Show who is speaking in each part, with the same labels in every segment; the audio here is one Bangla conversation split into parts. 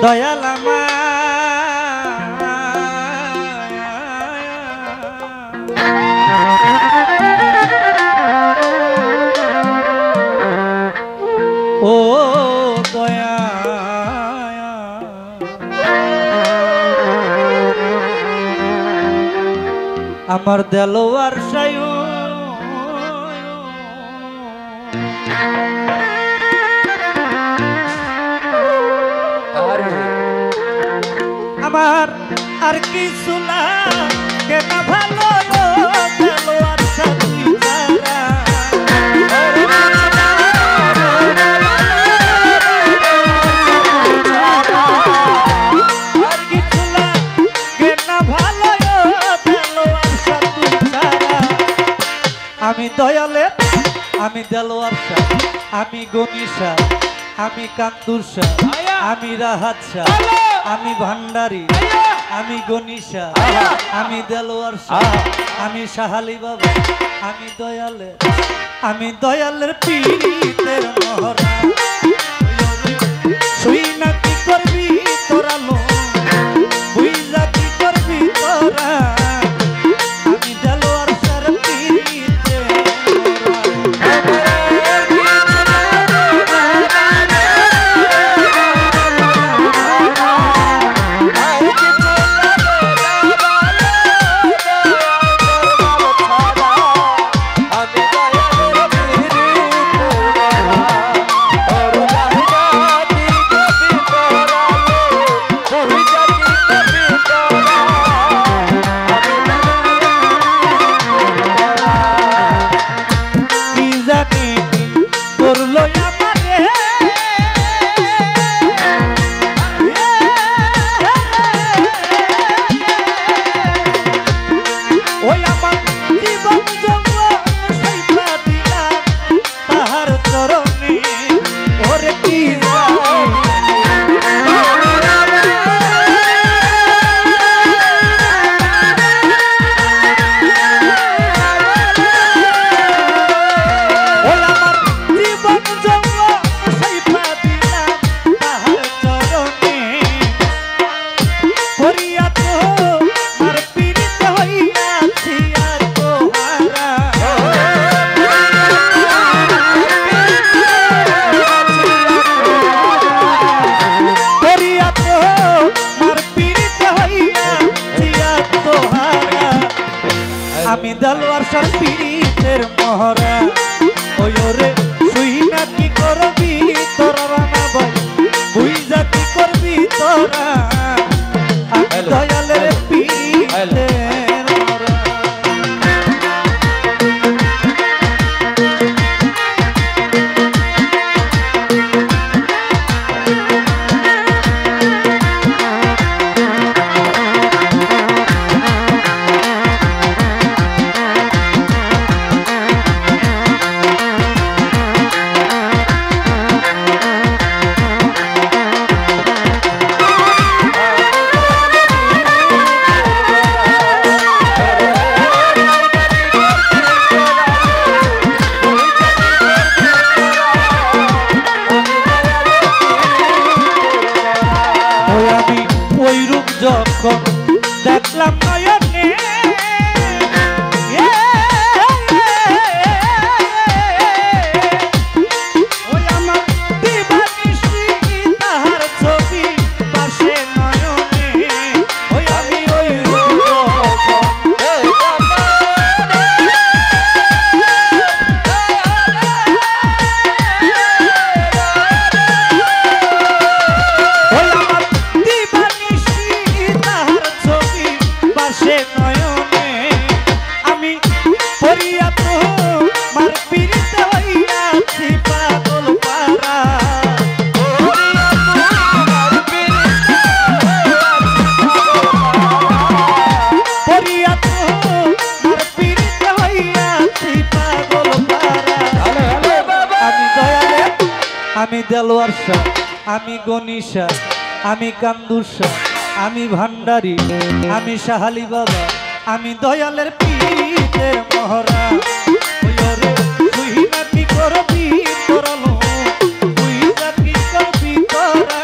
Speaker 1: দয়াল আমার ও দয়া আমার দেলোয়ার সায়ু আমার আর কিছু লাগে না ভালো দেলোয়ার সাথী যারা আর কিছু লাগে না ভালো দেলোয়ার সাথী যারা আমি দয়ালের আমি দেলোয়ার শাহ আমি গনি শাহ আমি কান্দুর শাহ আমি রাহাত শাহ আমি ভান্ডারি আমি গনি শাহ আমি দেলোয়ার শাহ আমি শাহালি বাবা আমি দয়ালের পীরের মহরা শুই না কি করবি তোরা লো বুঝা কি করবি তোরা আমি দেলোয়ার শাহর পীরের আমি দেলোয়ার শাহর পীরের মহরা ওরে শুই না কি করবি তোরা রানা ভাই বুঝা কি করবি তোরা আমি দয়ালের পীরের মহরা যখন দেখলাম নয়নে ওই আমার দিবানিশি তাহার ছবি পাশে নয়নে ওই আমি ওই আমি দেলোয়ার শাহ আমি গনি শাহ আমি কান্দুর শাহ আমি ভান্ডারি আমি শাহালি বাবা আমি দয়ালের পীরের মহরা ওরে তুই না কি করবি তোরা লো বুঝা কি করবি তোরা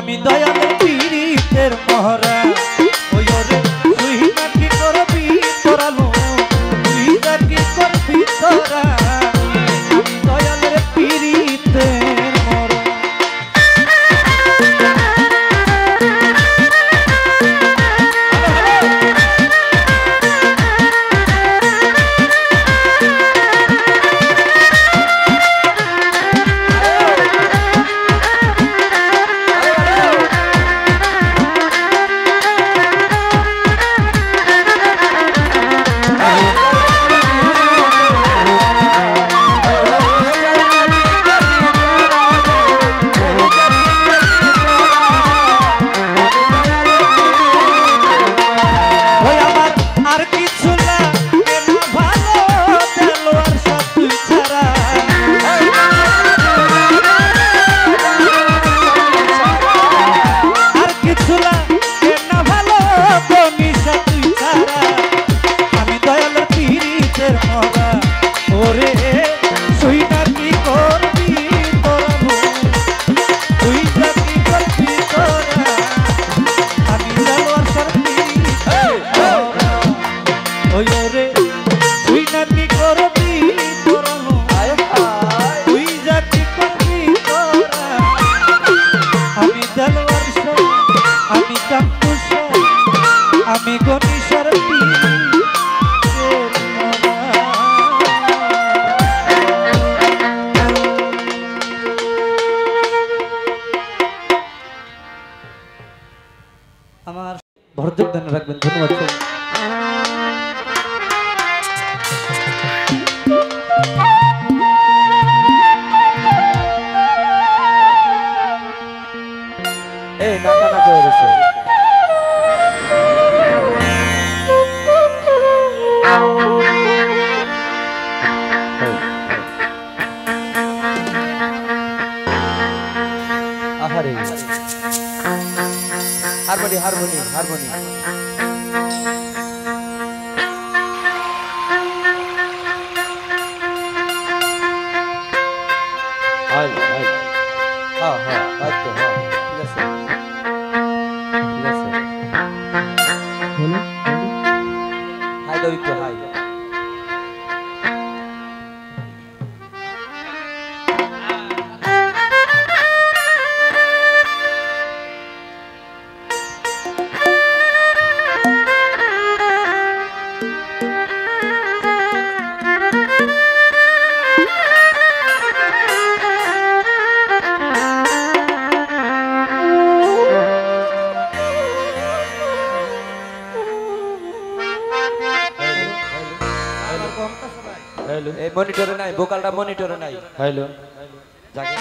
Speaker 1: আমি দয়ালের পীড়িতের মহরা ওই ওরে তুই না কি করবি তোরালো তুই না কি করবি তোরা আমি দয়ালের পীড়িতের মহরা আমি গণিসার আমার ভরযোগ ধ্যান রাখবেন ধন্যবাদ
Speaker 2: এই নাকা নাকা হয়েছে আহারে হারমোনি হারমোনি হারমোনি হ্যাঁ হ্যাঁ আচ্ছা হ্যাঁ ঠিক আছে ঠিক আছে হাই দাও একটু হাই মনিটরে নাই ভোকালটা মনিটরে নাই হ্যালো জাগে